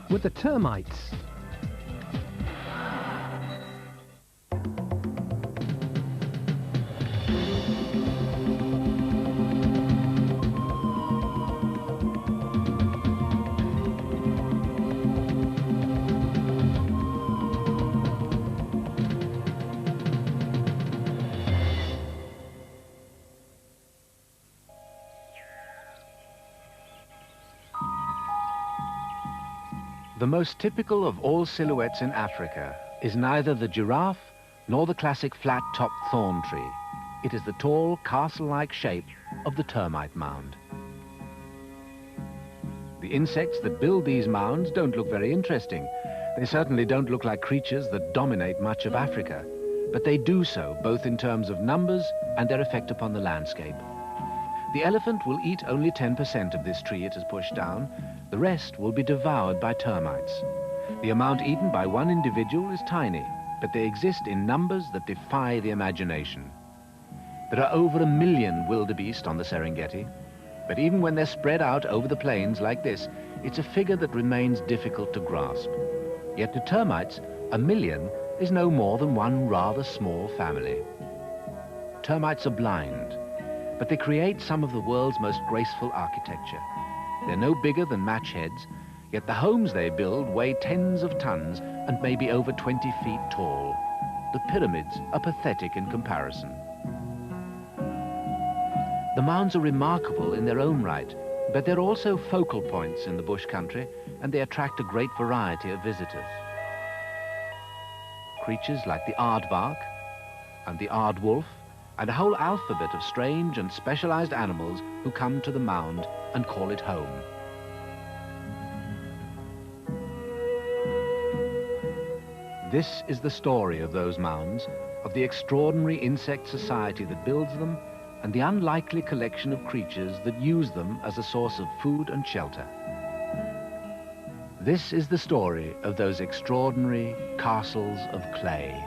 with the termites. The most typical of all silhouettes in Africa is neither the giraffe nor the classic flat-topped thorn tree. It is the tall, castle-like shape of the termite mound. The insects that build these mounds don't look very interesting. They certainly don't look like creatures that dominate much of Africa, but they do so both in terms of numbers and their effect upon the landscape. The elephant will eat only 10% of this tree it has pushed down. The rest will be devoured by termites. The amount eaten by one individual is tiny, but they exist in numbers that defy the imagination. There are over 1 million wildebeest on the Serengeti, but even when they're spread out over the plains like this, it's a figure that remains difficult to grasp. Yet to termites, 1 million is no more than one rather small family. Termites are blind, but they create some of the world's most graceful architecture. They're no bigger than match heads, yet the homes they build weigh tens of tons and may be over 20 feet tall. The pyramids are pathetic in comparison. The mounds are remarkable in their own right, but they're also focal points in the bush country, and they attract a great variety of visitors. Creatures like the aardvark and the aardwolf, and a whole alphabet of strange and specialized animals who come to the mound and call it home. This is the story of those mounds, of the extraordinary insect society that builds them, and the unlikely collection of creatures that use them as a source of food and shelter. This is the story of those extraordinary castles of clay.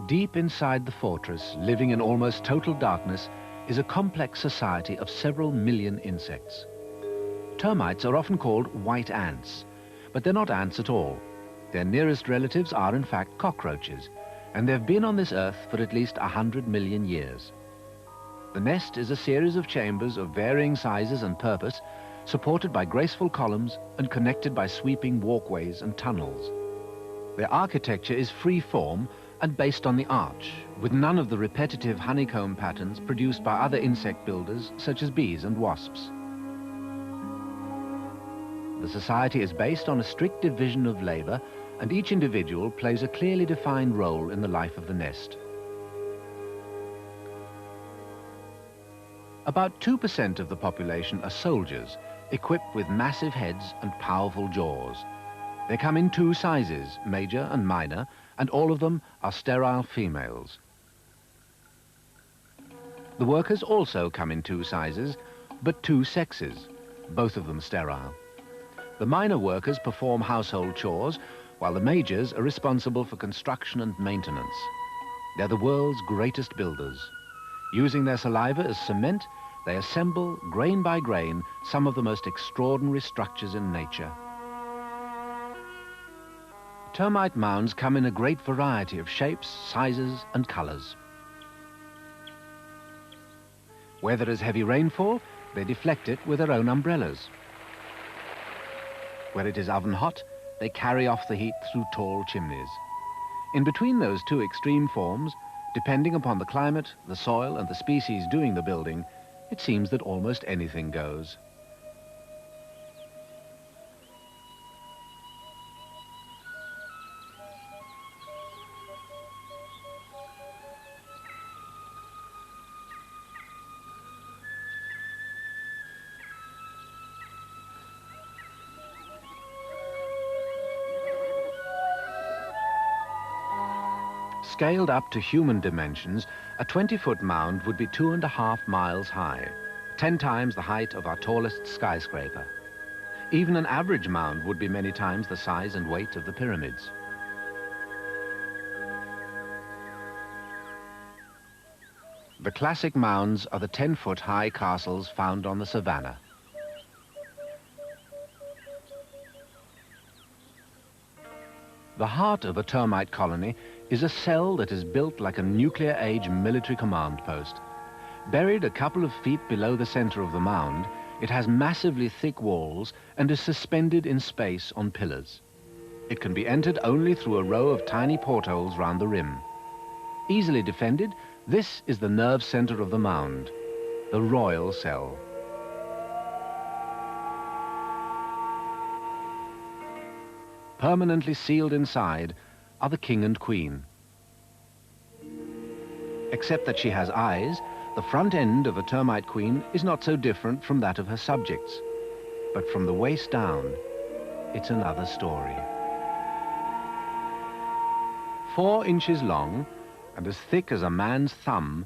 Deep inside the fortress, living in almost total darkness, is a complex society of several million insects. Termites are often called white ants, but they're not ants at all. Their nearest relatives are in fact cockroaches, and they've been on this earth for at least 100 million years. The nest is a series of chambers of varying sizes and purpose, supported by graceful columns and connected by sweeping walkways and tunnels. Their architecture is free-form and based on the arch, with none of the repetitive honeycomb patterns produced by other insect builders, such as bees and wasps. The society is based on a strict division of labor, and each individual plays a clearly defined role in the life of the nest. About 2% of the population are soldiers, equipped with massive heads and powerful jaws. They come in 2 sizes, major and minor, and all of them are sterile females. The workers also come in 2 sizes, but 2 sexes, both of them sterile. The minor workers perform household chores, while the majors are responsible for construction and maintenance. They're the world's greatest builders. Using their saliva as cement, they assemble, grain by grain, some of the most extraordinary structures in nature. Termite mounds come in a great variety of shapes, sizes, and colors. Where there is heavy rainfall, they deflect it with their own umbrellas. Where it is oven hot, they carry off the heat through tall chimneys. In between those 2 extreme forms, depending upon the climate, the soil, and the species doing the building, it seems that almost anything goes. Scaled up to human dimensions, a 20-foot mound would be 2.5 miles high, 10 times the height of our tallest skyscraper. Even an average mound would be many times the size and weight of the pyramids. The classic mounds are the 10-foot-high castles found on the savannah. The heart of a termite colony is a cell that is built like a nuclear-age military command post. Buried a couple of feet below the center of the mound, it has massively thick walls and is suspended in space on pillars. It can be entered only through a row of tiny portholes round the rim. Easily defended, this is the nerve center of the mound, the royal cell. Permanently sealed inside are the king and queen. Except that she has eyes, the front end of a termite queen is not so different from that of her subjects. But from the waist down, it's another story. 4 inches long and as thick as a man's thumb,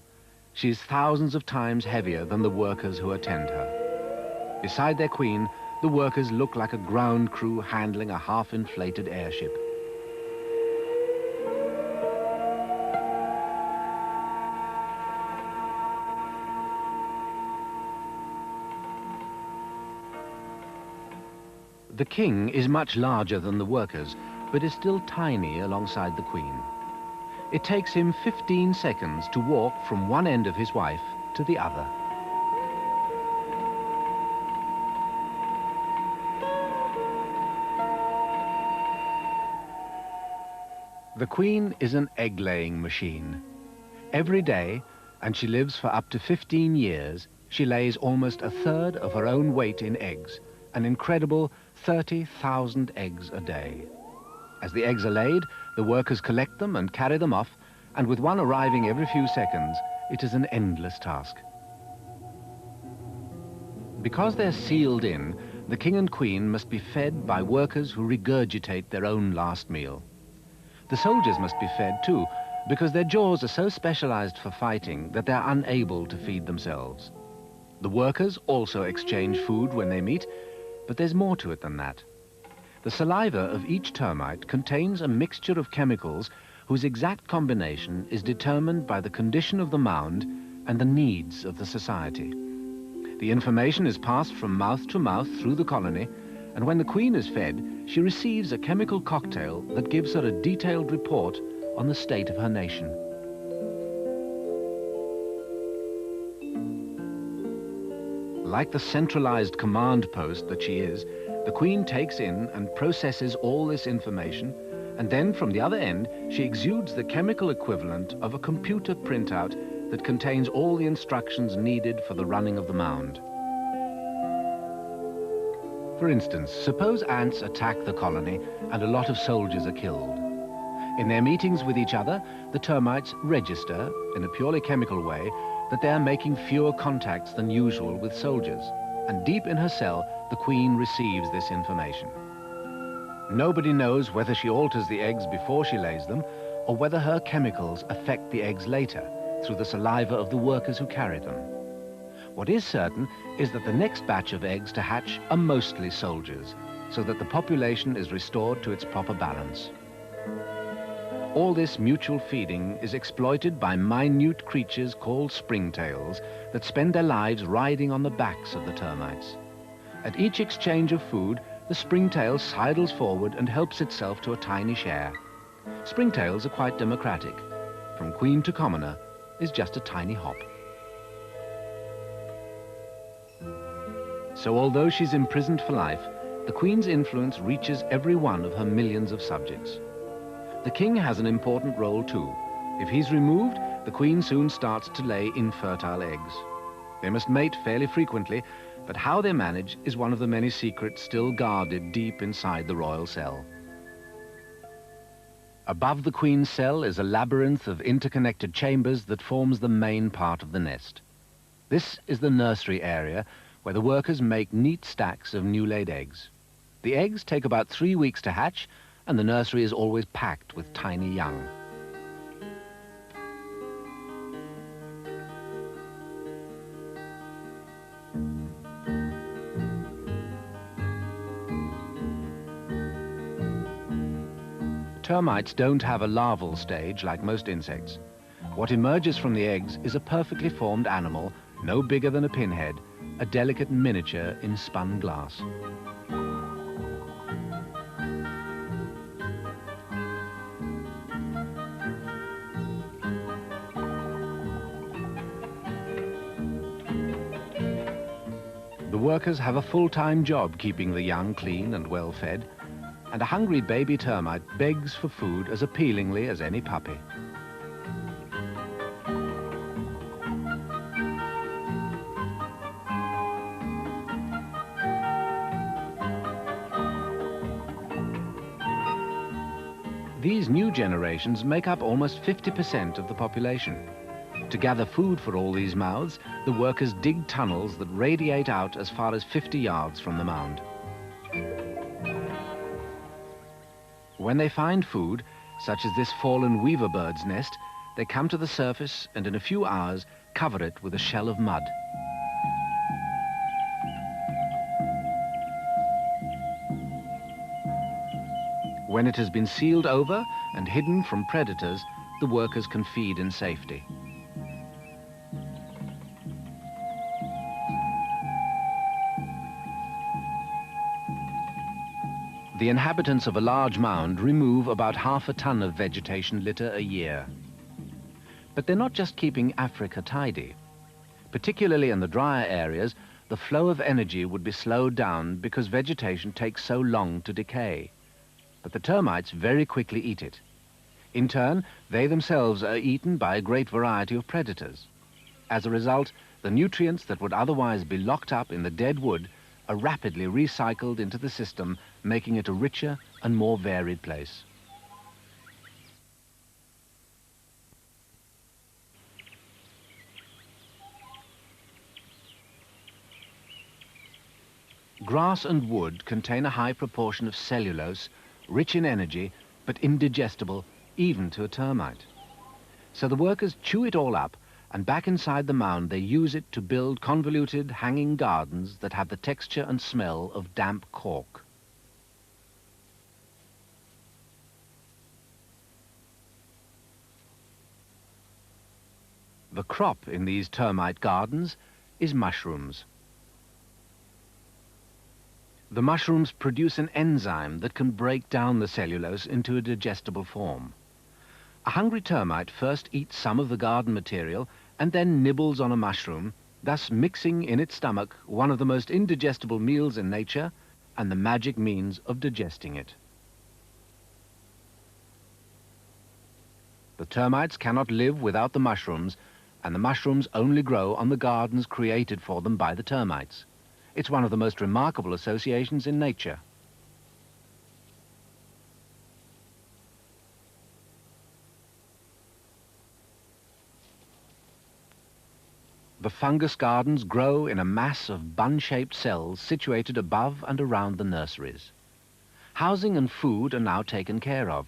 she is thousands of times heavier than the workers who attend her. Beside their queen, the workers look like a ground crew handling a half-inflated airship. The king is much larger than the workers, but is still tiny alongside the queen. It takes him 15 seconds to walk from one end of his wife to the other. The queen is an egg-laying machine. Every day, and she lives for up to 15 years, she lays almost a third of her own weight in eggs, an incredible 30,000 eggs a day. As the eggs are laid, the workers collect them and carry them off, and with one arriving every few seconds, it is an endless task. Because they're sealed in, the king and queen must be fed by workers who regurgitate their own last meal. The soldiers must be fed too, because their jaws are so specialized for fighting that they're unable to feed themselves. The workers also exchange food when they meet, but there's more to it than that. The saliva of each termite contains a mixture of chemicals whose exact combination is determined by the condition of the mound and the needs of the society. The information is passed from mouth to mouth through the colony, and when the queen is fed, she receives a chemical cocktail that gives her a detailed report on the state of her nation. Like the centralized command post that she is, the queen takes in and processes all this information, and then from the other end, she exudes the chemical equivalent of a computer printout that contains all the instructions needed for the running of the mound. For instance, suppose ants attack the colony and a lot of soldiers are killed. In their meetings with each other, the termites register, in a purely chemical way, that they are making fewer contacts than usual with soldiers, and deep in her cell, the queen receives this information. Nobody knows whether she alters the eggs before she lays them, or whether her chemicals affect the eggs later, through the saliva of the workers who carry them. What is certain is that the next batch of eggs to hatch are mostly soldiers, so that the population is restored to its proper balance. All this mutual feeding is exploited by minute creatures called springtails that spend their lives riding on the backs of the termites. At each exchange of food, the springtail sidles forward and helps itself to a tiny share. Springtails are quite democratic. From queen to commoner is just a tiny hop. So although she's imprisoned for life, the queen's influence reaches every one of her millions of subjects. The king has an important role too. If he's removed, the queen soon starts to lay infertile eggs. They must mate fairly frequently, but how they manage is one of the many secrets still guarded deep inside the royal cell. Above the queen's cell is a labyrinth of interconnected chambers that forms the main part of the nest. This is the nursery area where the workers make neat stacks of new-laid eggs. The eggs take about 3 weeks to hatch, and the nursery is always packed with tiny young. Termites don't have a larval stage like most insects. What emerges from the eggs is a perfectly formed animal, no bigger than a pinhead, a delicate miniature in spun glass. The workers have a full-time job keeping the young clean and well-fed, and a hungry baby termite begs for food as appealingly as any puppy. These new generations make up almost 50% of the population. To gather food for all these mouths, the workers dig tunnels that radiate out as far as 50 yards from the mound. When they find food, such as this fallen weaver bird's nest, they come to the surface and in a few hours cover it with a shell of mud. When it has been sealed over and hidden from predators, the workers can feed in safety. The inhabitants of a large mound remove about half a ton of vegetation litter a year. But they're not just keeping Africa tidy. Particularly in the drier areas, the flow of energy would be slowed down because vegetation takes so long to decay. But the termites very quickly eat it. In turn, they themselves are eaten by a great variety of predators. As a result, the nutrients that would otherwise be locked up in the dead wood are rapidly recycled into the system, making it a richer and more varied place. Grass and wood contain a high proportion of cellulose, rich in energy, but indigestible even to a termite. So the workers chew it all up, and back inside the mound they use it to build convoluted hanging gardens that have the texture and smell of damp cork. The crop in these termite gardens is mushrooms. The mushrooms produce an enzyme that can break down the cellulose into a digestible form. A hungry termite first eats some of the garden material and then nibbles on a mushroom, thus mixing in its stomach one of the most indigestible meals in nature and the magic means of digesting it. The termites cannot live without the mushrooms, and the mushrooms only grow on the gardens created for them by the termites. It's one of the most remarkable associations in nature. The fungus gardens grow in a mass of bun-shaped cells situated above and around the nurseries. Housing and food are now taken care of,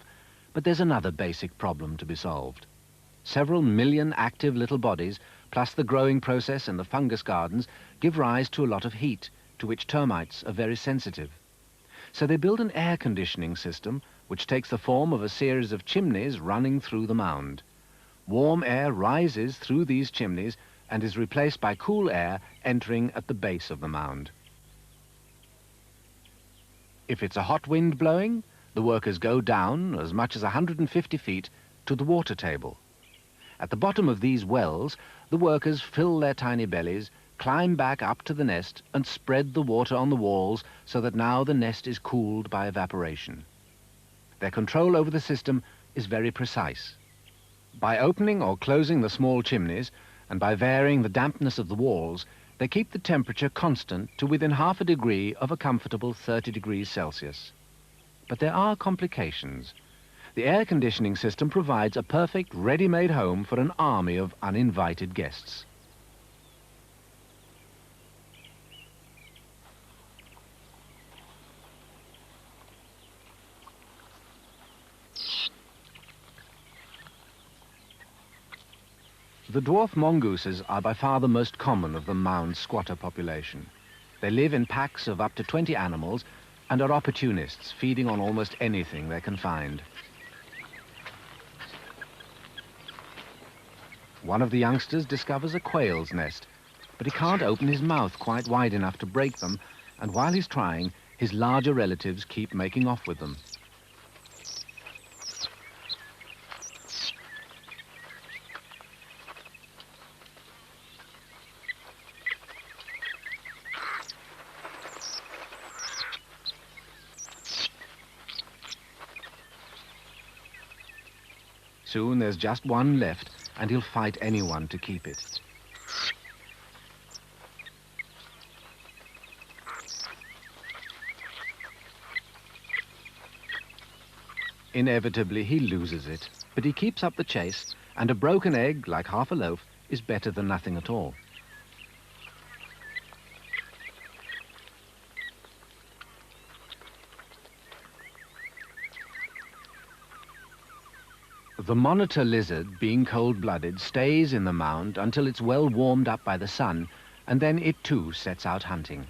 but there's another basic problem to be solved. Several million active little bodies, plus the growing process in the fungus gardens, give rise to a lot of heat, to which termites are very sensitive. So they build an air conditioning system which takes the form of a series of chimneys running through the mound. Warm air rises through these chimneys and is replaced by cool air entering at the base of the mound. If it's a hot wind blowing, the workers go down as much as 150 feet to the water table. At the bottom of these wells, the workers fill their tiny bellies, climb back up to the nest and spread the water on the walls so that now the nest is cooled by evaporation. Their control over the system is very precise. By opening or closing the small chimneys, and by varying the dampness of the walls, they keep the temperature constant to within half a degree of a comfortable 30 degrees Celsius. But there are complications. The air conditioning system provides a perfect ready-made home for an army of uninvited guests. The dwarf mongooses are by far the most common of the mound squatter population. They live in packs of up to 20 animals and are opportunists, feeding on almost anything they can find. One of the youngsters discovers a quail's nest, but he can't open his mouth quite wide enough to break them, and while he's trying, his larger relatives keep making off with them. Soon there's just one left, and he'll fight anyone to keep it. Inevitably, he loses it, but he keeps up the chase, and a broken egg, like half a loaf, is better than nothing at all. The monitor lizard, being cold-blooded, stays in the mound until it's well warmed up by the sun, and then it too sets out hunting.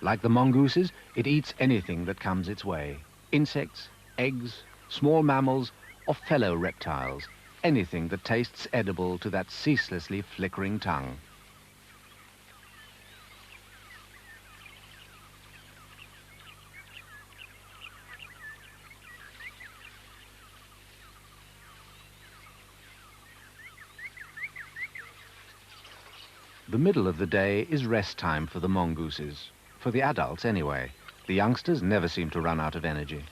Like the mongooses, it eats anything that comes its way. Insects, eggs, small mammals, or fellow reptiles. Anything that tastes edible to that ceaselessly flickering tongue. The middle of the day is rest time for the mongooses. For the adults, anyway. The youngsters never seem to run out of energy.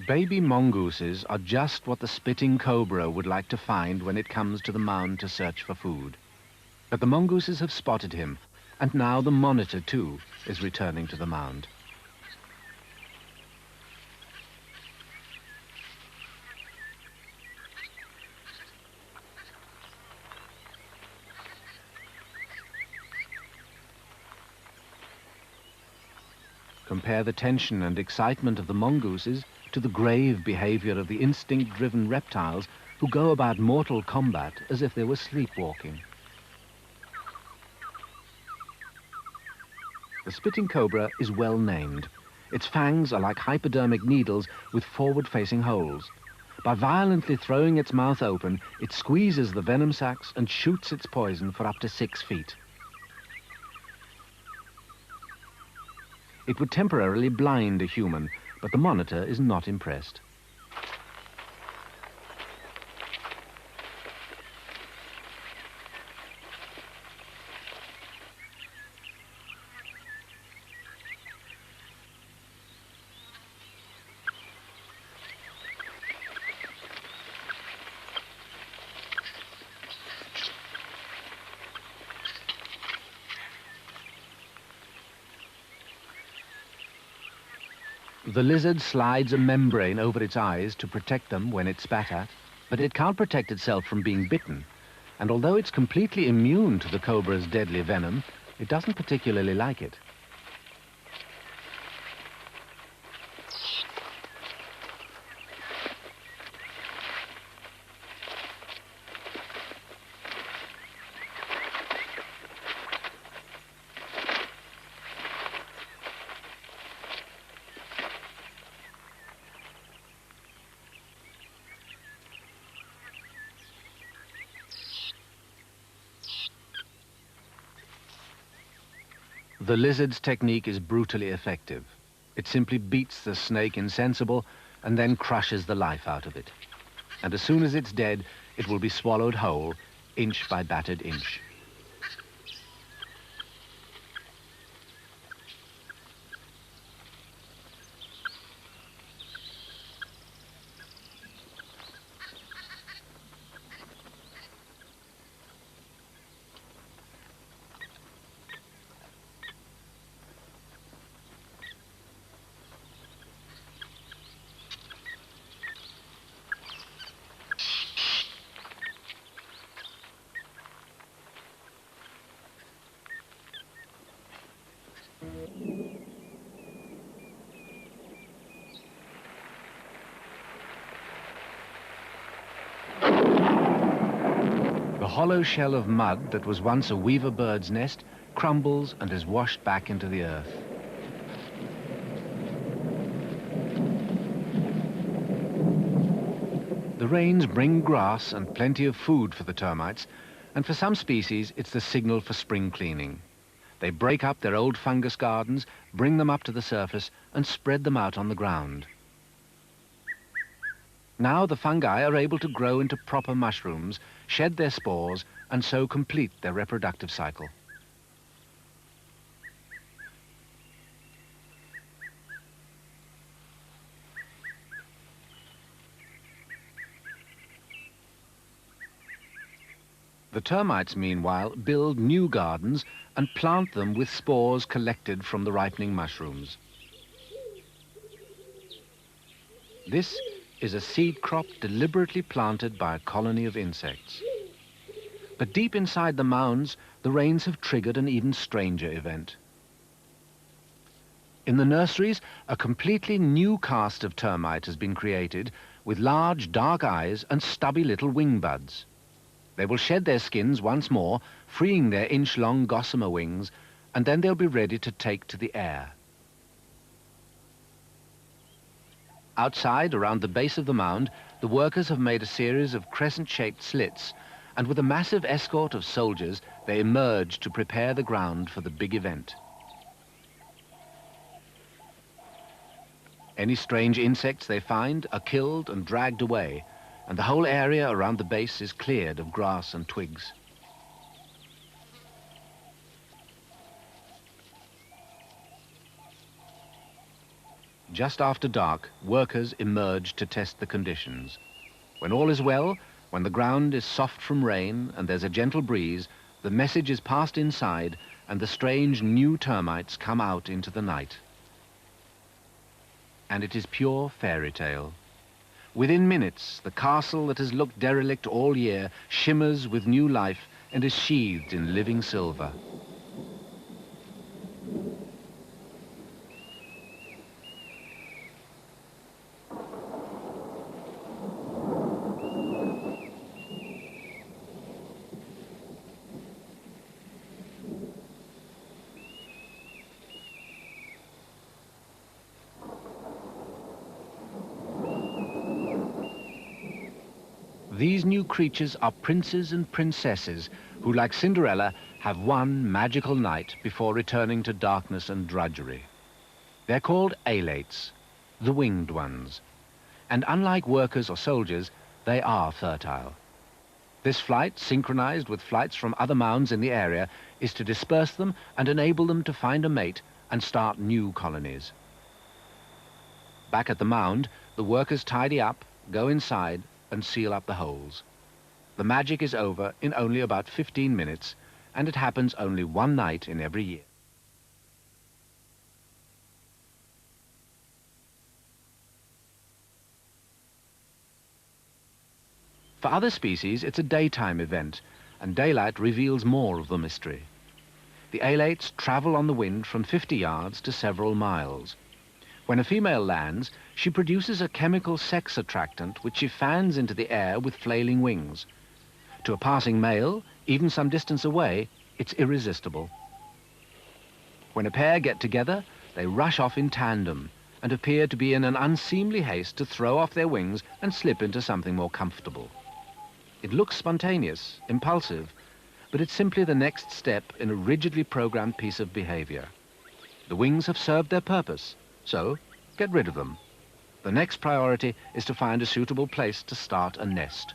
Baby mongooses are just what the spitting cobra would like to find when it comes to the mound to search for food. But the mongooses have spotted him, and now the monitor, too, is returning to the mound. Compare the tension and excitement of the mongooses to the grave behavior of the instinct-driven reptiles who go about mortal combat as if they were sleepwalking. The spitting cobra is well named. Its fangs are like hypodermic needles with forward-facing holes. By violently throwing its mouth open, it squeezes the venom sacs and shoots its poison for up to 6 feet. It would temporarily blind a human, but the monitor is not impressed. The lizard slides a membrane over its eyes to protect them when it's spat at, but it can't protect itself from being bitten, and although it's completely immune to the cobra's deadly venom, it doesn't particularly like it. The lizard's technique is brutally effective. It simply beats the snake insensible and then crushes the life out of it. And as soon as it's dead, it will be swallowed whole, inch by battered inch. hollow shell of mud that was once a weaver bird's nest crumbles and is washed back into the earth. The rains bring grass and plenty of food for the termites, and for some species it's the signal for spring cleaning. They break up their old fungus gardens, bring them up to the surface and spread them out on the ground. Now the fungi are able to grow into proper mushrooms, shed their spores, and so complete their reproductive cycle. The termites, meanwhile, build new gardens and plant them with spores collected from the ripening mushrooms. This is a seed crop deliberately planted by a colony of insects. But deep inside the mounds, the rains have triggered an even stranger event. In the nurseries, a completely new caste of termite has been created with large dark eyes and stubby little wing buds. They will shed their skins once more, freeing their inch-long gossamer wings, and then they'll be ready to take to the air. Outside, around the base of the mound, the workers have made a series of crescent-shaped slits, and with a massive escort of soldiers, they emerge to prepare the ground for the big event. Any strange insects they find are killed and dragged away, and the whole area around the base is cleared of grass and twigs. Just after dark, workers emerge to test the conditions. When all is well, when the ground is soft from rain and there's a gentle breeze, the message is passed inside and the strange new termites come out into the night. And it is pure fairy tale. Within minutes, the castle that has looked derelict all year shimmers with new life and is sheathed in living silver. These new creatures are princes and princesses who, like Cinderella, have one magical night before returning to darkness and drudgery. They're called alates, the winged ones. And unlike workers or soldiers, they are fertile. This flight, synchronized with flights from other mounds in the area, is to disperse them and enable them to find a mate and start new colonies. Back at the mound, the workers tidy up, go inside, and seal up the holes. The magic is over in only about 15 minutes, and it happens only one night in every year. For other species, it's a daytime event, and daylight reveals more of the mystery. The alates travel on the wind from 50 yards to several miles. When a female lands, she produces a chemical sex attractant which she fans into the air with flailing wings. To a passing male, even some distance away, it's irresistible. When a pair get together, they rush off in tandem and appear to be in an unseemly haste to throw off their wings and slip into something more comfortable. It looks spontaneous, impulsive, but it's simply the next step in a rigidly programmed piece of behavior. The wings have served their purpose, so get rid of them. The next priority is to find a suitable place to start a nest.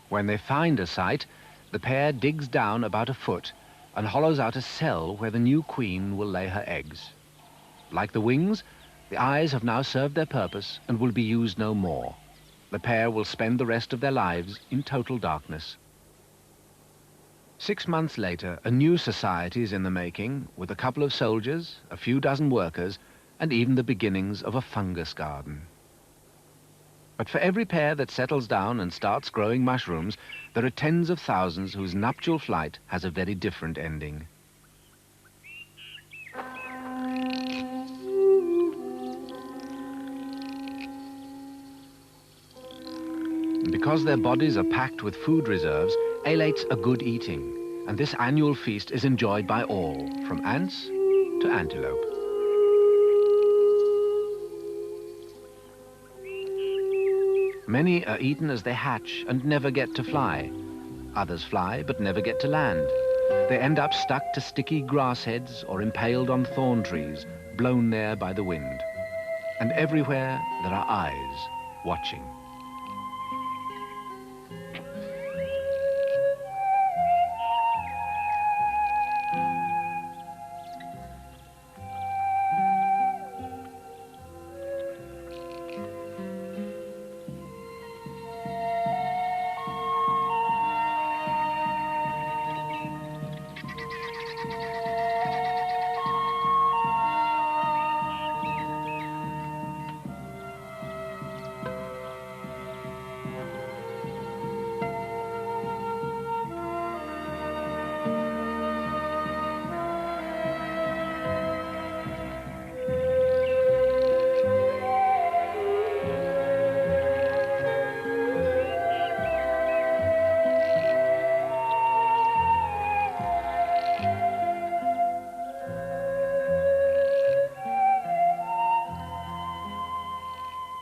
When they find a site, the pair digs down about a foot and hollows out a cell where the new queen will lay her eggs. Like the wings, the eyes have now served their purpose and will be used no more. The pair will spend the rest of their lives in total darkness. 6 months later, a new society is in the making, with a couple of soldiers, a few dozen workers, and even the beginnings of a fungus garden. But for every pair that settles down and starts growing mushrooms, there are tens of thousands whose nuptial flight has a very different ending. And because their bodies are packed with food reserves, alates are good eating, and this annual feast is enjoyed by all, from ants to antelope. Many are eaten as they hatch and never get to fly. Others fly but never get to land. They end up stuck to sticky grass heads or impaled on thorn trees, blown there by the wind. And everywhere there are eyes watching.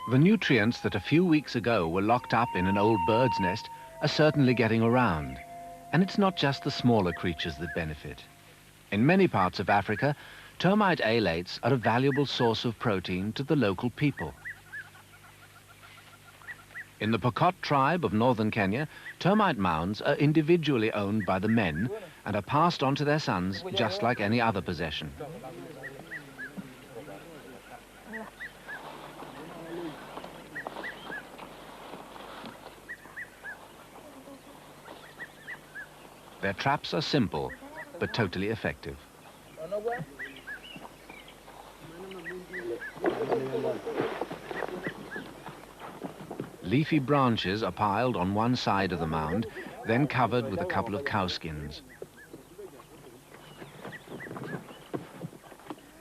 The nutrients that a few weeks ago were locked up in an old bird's nest are certainly getting around. And it's not just the smaller creatures that benefit. In many parts of Africa, termite alates are a valuable source of protein to the local people. In the Pokot tribe of northern Kenya, termite mounds are individually owned by the men and are passed on to their sons just like any other possession. Their traps are simple, but totally effective. Leafy branches are piled on one side of the mound, then covered with a couple of cowskins.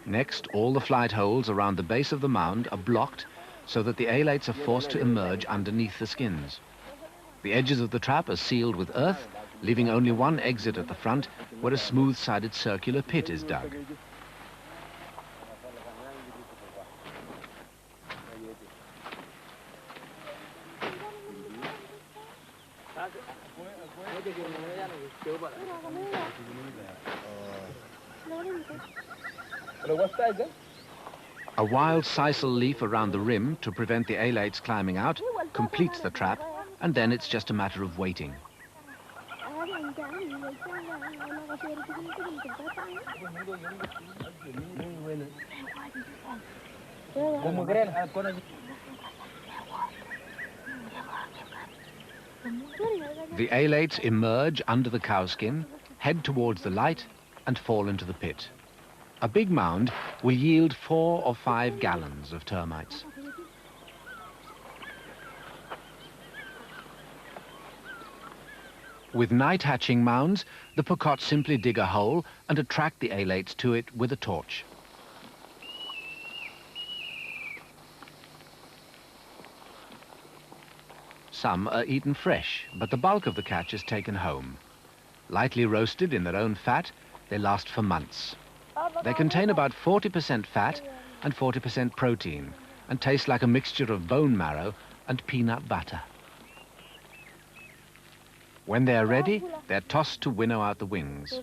Next, all the flight holes around the base of the mound are blocked so that the alates are forced to emerge underneath the skins. The edges of the trap are sealed with earth, leaving only one exit at the front, where a smooth-sided circular pit is dug. A wild sisal leaf around the rim to prevent the alates climbing out completes the trap, and then it's just a matter of waiting. The alates emerge under the cowskin, head towards the light, and fall into the pit. A big mound will yield 4 or 5 gallons of termites. With night hatching mounds, the Pokot simply dig a hole and attract the alates to it with a torch. Some are eaten fresh, but the bulk of the catch is taken home. Lightly roasted in their own fat, they last for months. They contain about 40% fat and 40% protein and taste like a mixture of bone marrow and peanut butter. When they are ready, they're tossed to winnow out the wings.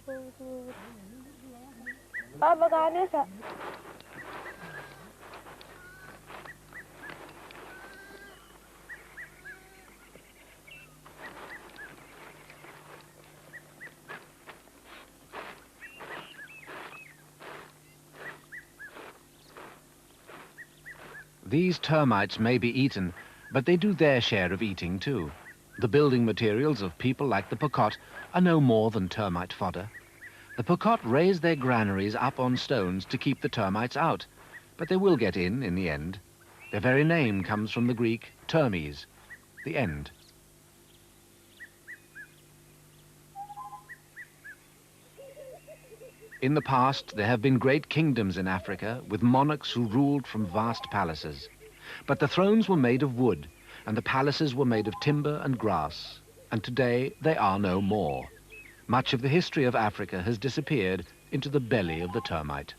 These termites may be eaten, but they do their share of eating too. The building materials of people like the Pokot are no more than termite fodder. The Pokot raise their granaries up on stones to keep the termites out, but they will get in the end. Their very name comes from the Greek termes, the end. In the past, there have been great kingdoms in Africa with monarchs who ruled from vast palaces. But the thrones were made of wood, and the palaces were made of timber and grass, and today they are no more. Much of the history of Africa has disappeared into the belly of the termite.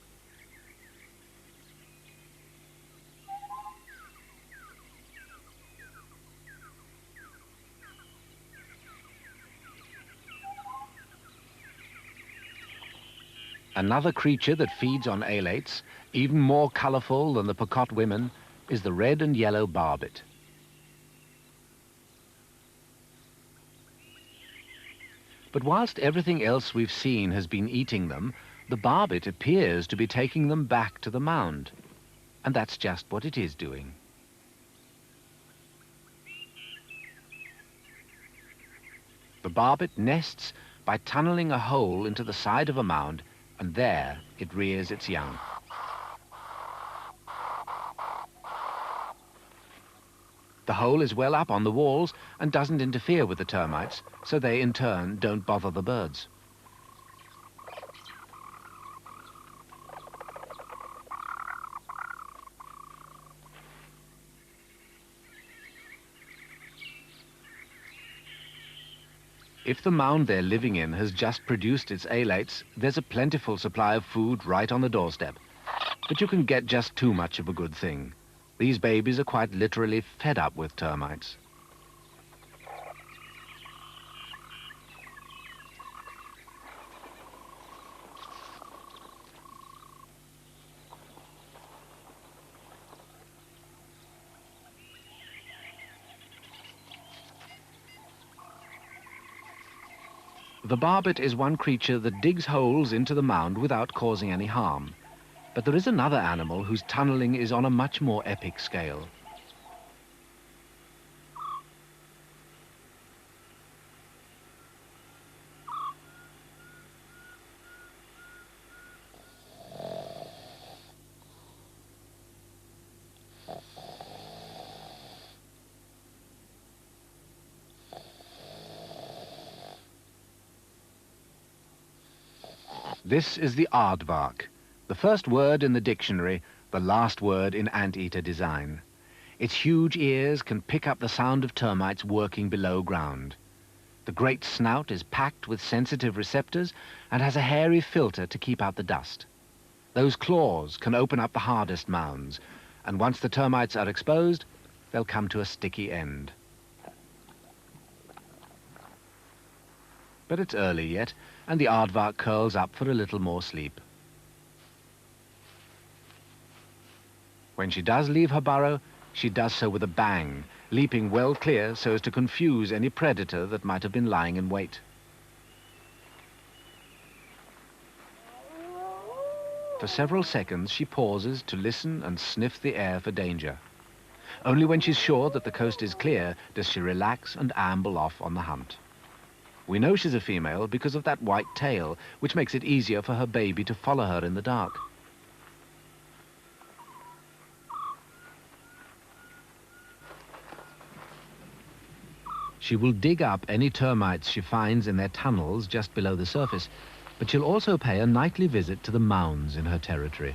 Another creature that feeds on alates, even more colorful than the Pokot women, is the red and yellow barbet. But whilst everything else we've seen has been eating them, the barbet appears to be taking them back to the mound. And that's just what it is doing. The barbet nests by tunneling a hole into the side of a mound, and there it rears its young. The hole is well up on the walls and doesn't interfere with the termites, so they in turn don't bother the birds. If the mound they're living in has just produced its alates, there's a plentiful supply of food right on the doorstep. But you can get just too much of a good thing. These babies are quite literally fed up with termites. The barbet is one creature that digs holes into the mound without causing any harm. But there is another animal whose tunneling is on a much more epic scale. This is the aardvark, the first word in the dictionary, the last word in anteater design. Its huge ears can pick up the sound of termites working below ground. The great snout is packed with sensitive receptors and has a hairy filter to keep out the dust. Those claws can open up the hardest mounds, and once the termites are exposed, they'll come to a sticky end. But it's early yet, and the aardvark curls up for a little more sleep. When she does leave her burrow, she does so with a bang, leaping well clear so as to confuse any predator that might have been lying in wait. For several seconds she pauses to listen and sniff the air for danger. Only when she's sure that the coast is clear does she relax and amble off on the hunt. We know she's a female because of that white tail, which makes it easier for her baby to follow her in the dark. She will dig up any termites she finds in their tunnels just below the surface, but she'll also pay a nightly visit to the mounds in her territory.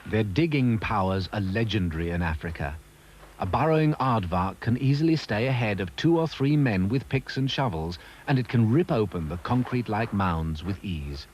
Their digging powers are legendary in Africa. A burrowing aardvark can easily stay ahead of 2 or 3 men with picks and shovels, and it can rip open the concrete-like mounds with ease.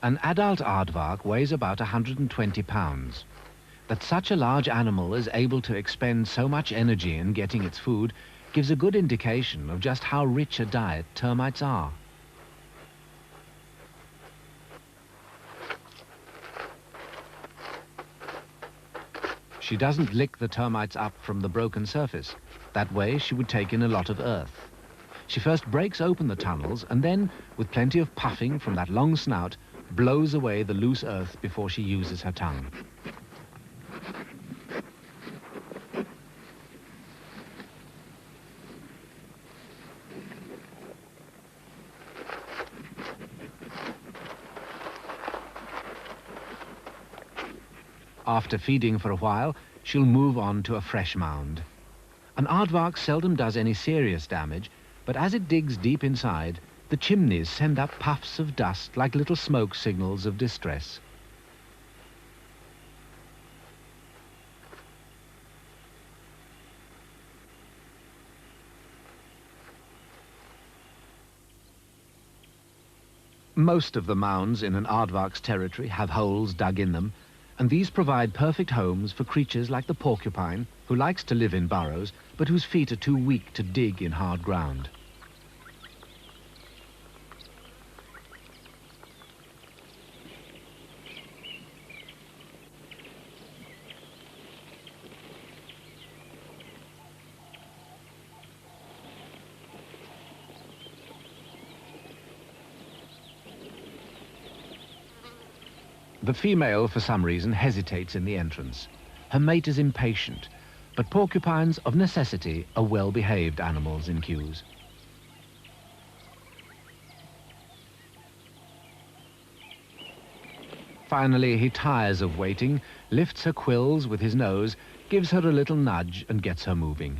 An adult aardvark weighs about 120 pounds. That such a large animal is able to expend so much energy in getting its food gives a good indication of just how rich a diet termites are. She doesn't lick the termites up from the broken surface. That way she would take in a lot of earth. She first breaks open the tunnels and then, with plenty of puffing from that long snout, blows away the loose earth before she uses her tongue. After feeding for a while, she'll move on to a fresh mound. An aardvark seldom does any serious damage, but as it digs deep inside, the chimneys send up puffs of dust like little smoke signals of distress. Most of the mounds in an aardvark's territory have holes dug in them, and these provide perfect homes for creatures like the porcupine, who likes to live in burrows, but whose feet are too weak to dig in hard ground. The female, for some reason, hesitates in the entrance. Her mate is impatient, but porcupines, of necessity, are well-behaved animals in queues. Finally, he tires of waiting, lifts her quills with his nose, gives her a little nudge and gets her moving.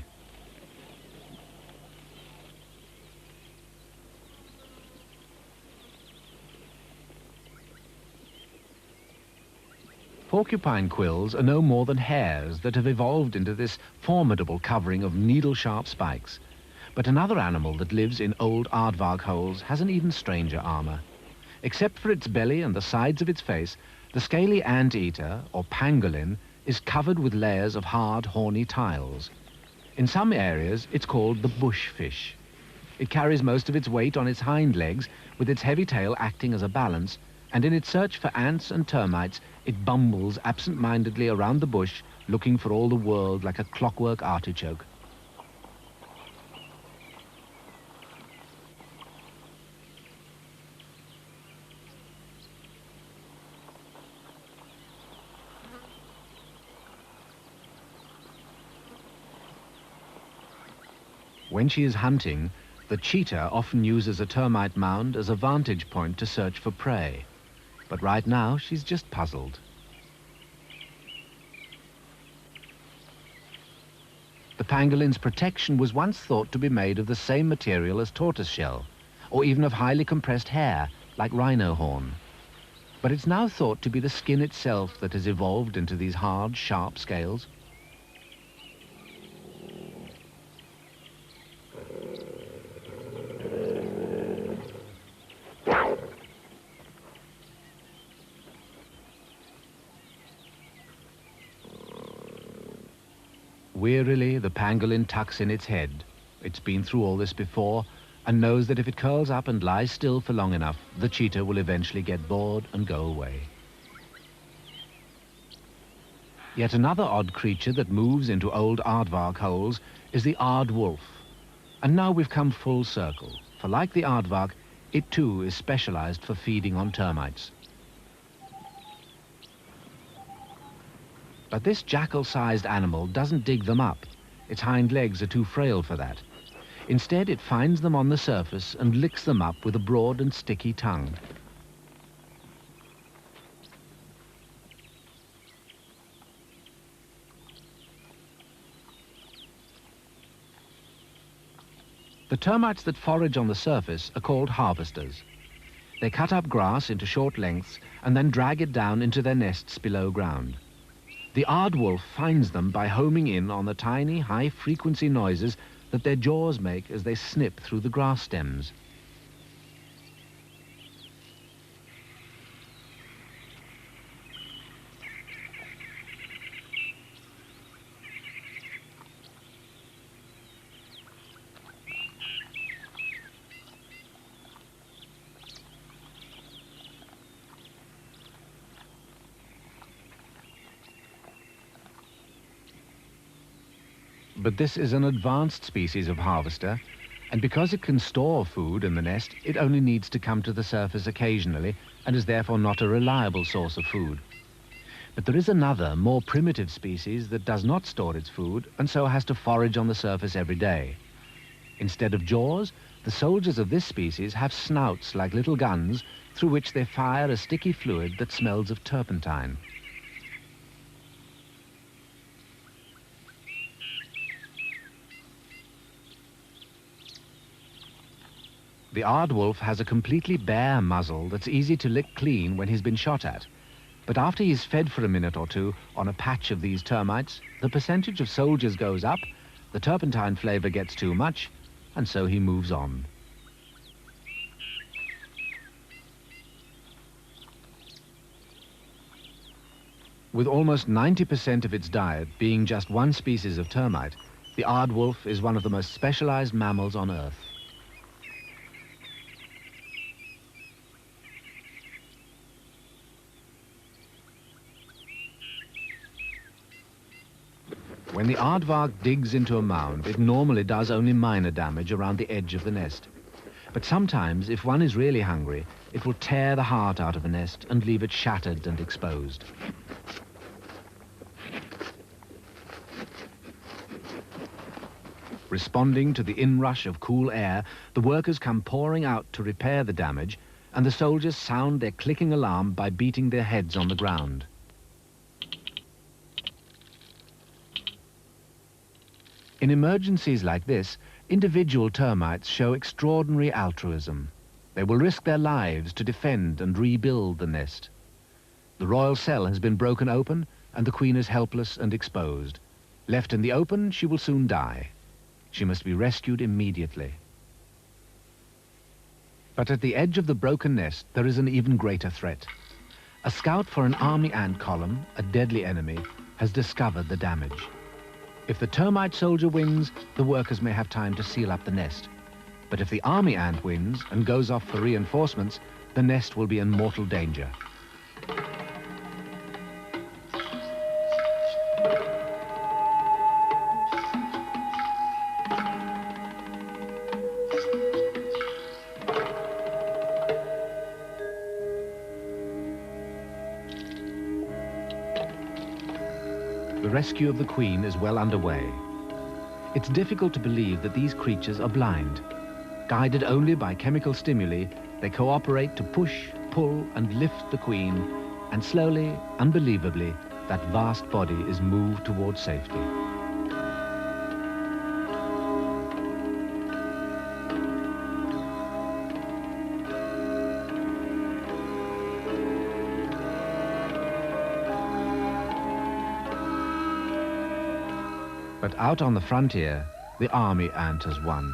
Porcupine quills are no more than hairs that have evolved into this formidable covering of needle-sharp spikes. But another animal that lives in old aardvark holes has an even stranger armor. Except for its belly and the sides of its face, the scaly anteater, or pangolin, is covered with layers of hard, horny tiles. In some areas, it's called the bushfish. It carries most of its weight on its hind legs, with its heavy tail acting as a balance, and in its search for ants and termites, it bumbles absent-mindedly around the bush, looking for all the world like a clockwork artichoke. When she is hunting, the cheetah often uses a termite mound as a vantage point to search for prey. But right now, she's just puzzled. The pangolin's protection was once thought to be made of the same material as tortoiseshell, or even of highly compressed hair, like rhino horn. But it's now thought to be the skin itself that has evolved into these hard, sharp scales. Wearily, the pangolin tucks in its head. It's been through all this before and knows that if it curls up and lies still for long enough, the cheetah will eventually get bored and go away. Yet another odd creature that moves into old aardvark holes is the aardwolf. And now we've come full circle, for like the aardvark, it too is specialized for feeding on termites. But this jackal-sized animal doesn't dig them up. Its hind legs are too frail for that. Instead, it finds them on the surface and licks them up with a broad and sticky tongue. The termites that forage on the surface are called harvesters. They cut up grass into short lengths and then drag it down into their nests below ground. The aardwolf finds them by homing in on the tiny, high-frequency noises that their jaws make as they snip through the grass stems. But this is an advanced species of harvester, and because it can store food in the nest, it only needs to come to the surface occasionally and is therefore not a reliable source of food. But there is another, more primitive species that does not store its food and so has to forage on the surface every day. Instead of jaws, the soldiers of this species have snouts like little guns through which they fire a sticky fluid that smells of turpentine. The aardwolf has a completely bare muzzle that's easy to lick clean when he's been shot at. But after he's fed for a minute or two on a patch of these termites, the percentage of soldiers goes up, the turpentine flavor gets too much, and so he moves on. With almost 90% of its diet being just one species of termite, the aardwolf is one of the most specialized mammals on Earth. When the aardvark digs into a mound, it normally does only minor damage around the edge of the nest. But sometimes, if one is really hungry, it will tear the heart out of a nest and leave it shattered and exposed. Responding to the inrush of cool air, the workers come pouring out to repair the damage, and the soldiers sound their clicking alarm by beating their heads on the ground. In emergencies like this, individual termites show extraordinary altruism. They will risk their lives to defend and rebuild the nest. The royal cell has been broken open, and the queen is helpless and exposed. Left in the open, she will soon die. She must be rescued immediately. But at the edge of the broken nest, there is an even greater threat. A scout for an army ant column, a deadly enemy, has discovered the damage. If the termite soldier wins, the workers may have time to seal up the nest. But if the army ant wins and goes off for reinforcements, the nest will be in mortal danger. The rescue of the queen is well underway. It's difficult to believe that these creatures are blind. Guided only by chemical stimuli, they cooperate to push, pull, and lift the queen, and slowly, unbelievably, that vast body is moved towards safety. But out on the frontier, the army ant has won.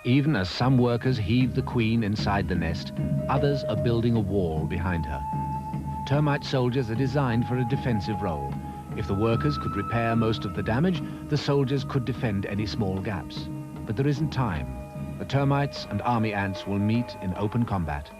Even as some workers heave the queen inside the nest, others are building a wall behind her. Termite soldiers are designed for a defensive role. If the workers could repair most of the damage, the soldiers could defend any small gaps. But there isn't time. The termites and army ants will meet in open combat.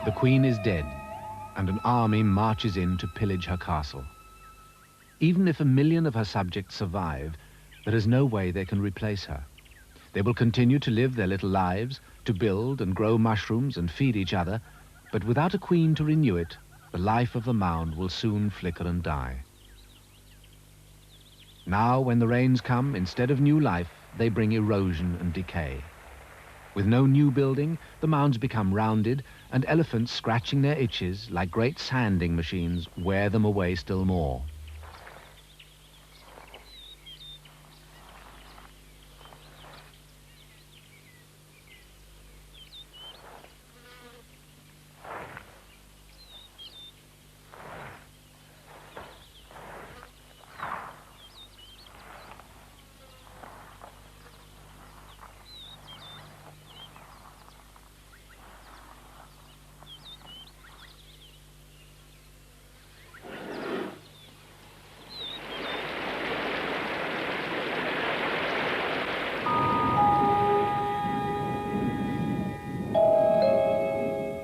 The queen is dead, and an army marches in to pillage her castle. Even if 1 million of her subjects survive, there is no way they can replace her. They will continue to live their little lives, to build and grow mushrooms and feed each other, but without a queen to renew it, the life of the mound will soon flicker and die. Now, when the rains come, instead of new life, they bring erosion and decay. With no new building, the mounds become rounded, and elephants scratching their itches like great sanding machines wear them away still more.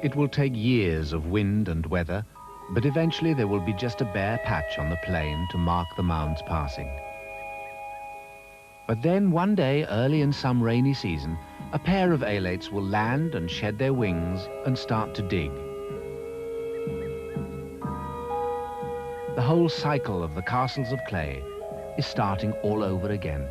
It will take years of wind and weather, but eventually there will be just a bare patch on the plain to mark the mound's passing. But then one day, early in some rainy season, a pair of alates will land and shed their wings and start to dig. The whole cycle of the castles of clay is starting all over again.